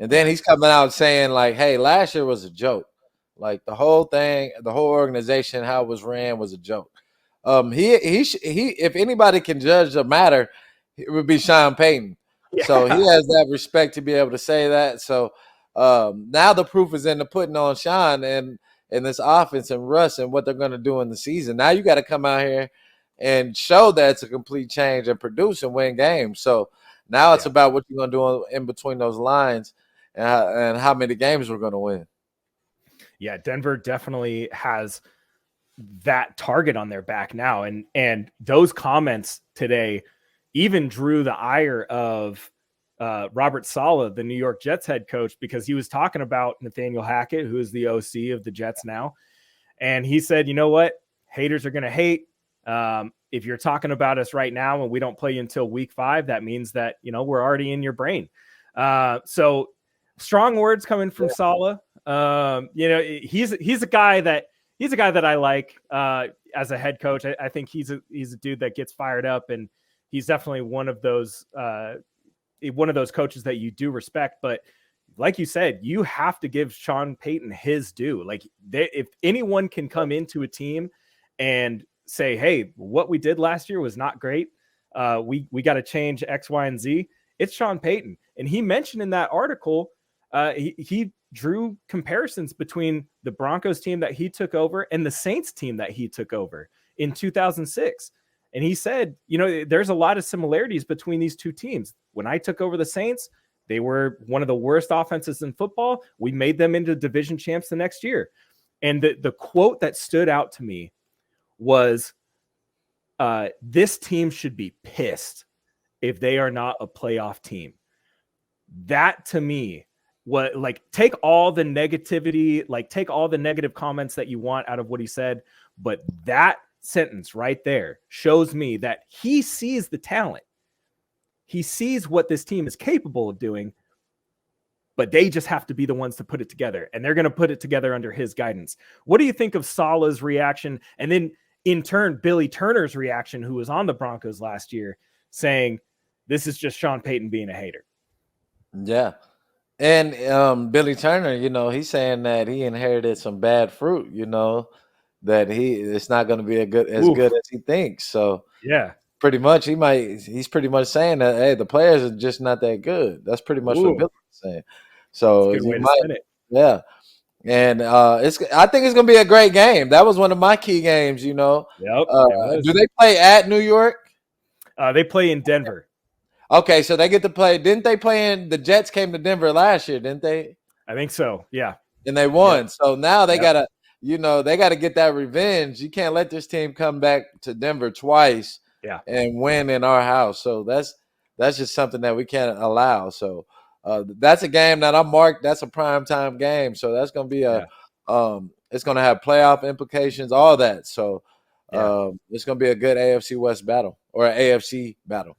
And then he's coming out saying like, "Hey, last year was a joke. Like the whole thing, the whole organization, how it was ran was a joke." He if anybody can judge the matter, it would be Sean Payton. Yeah. So he has that respect to be able to say that. So now the proof is in the pudding on Sean and this offense and Russ and what they're going to do in the season. Now you got to come out here and show that it's a complete change and produce and win games. So now it's about what you're going to do in between those lines and how many games we're going to win. Yeah, Denver definitely has that target on their back now. And those comments today even drew the ire of Robert Saleh, the New York Jets head coach, because he was talking about Nathaniel Hackett, who is the OC of the Jets now. And he said, you know what? Haters are going to hate. If you're talking about us right now and we don't play you until week 5, that means that, we're already in your brain. So strong words coming from Saleh. He's a guy that I like as a head coach. I think he's a dude that gets fired up, and he's definitely one of those coaches that you do respect. But like you said, you have to give Sean Payton his due. Like if anyone can come into a team and say, "Hey, what we did last year was not great. We got to change X, Y, and Z." It's Sean Payton, and he mentioned in that article, he drew comparisons between the Broncos team that he took over and the Saints team that he took over in 2006. And he said, there's a lot of similarities between these two teams. When I took over the Saints, they were one of the worst offenses in football. We made them into division champs the next year. And the quote that stood out to me was, this team should be pissed if they are not a playoff team. That to me, take all the negativity, take all the negative comments that you want out of what he said, but that sentence right there shows me that he sees the talent. He sees what this team is capable of doing, but they just have to be the ones to put it together, and they're going to put it together under his guidance. What do you think of Saleh's reaction? And then in turn, Billy Turner's reaction, who was on the Broncos last year, saying, this is just Sean Payton being a hater. Yeah. And Billy Turner, he's saying that he inherited some bad fruit, that it's not going to be as good as he thinks. So yeah, pretty much he's pretty much saying that, hey, the players are just not that good. That's pretty much what Billy's saying. So yeah. And I think it's going to be a great game. That was one of my key games, Yep, do they play at New York? They play in Denver. Okay, so they get to play. Didn't they play the Jets came to Denver last year, didn't they? I think so, yeah. And they won. Yep. So now they got to, they got to get that revenge. You can't let this team come back to Denver twice and win in our house. So that's just something that we can't allow. So that's a game that I'm marked. That's a primetime game. So that's going to be it's going to have playoff implications, all that. So it's going to be a good AFC West battle or an AFC battle.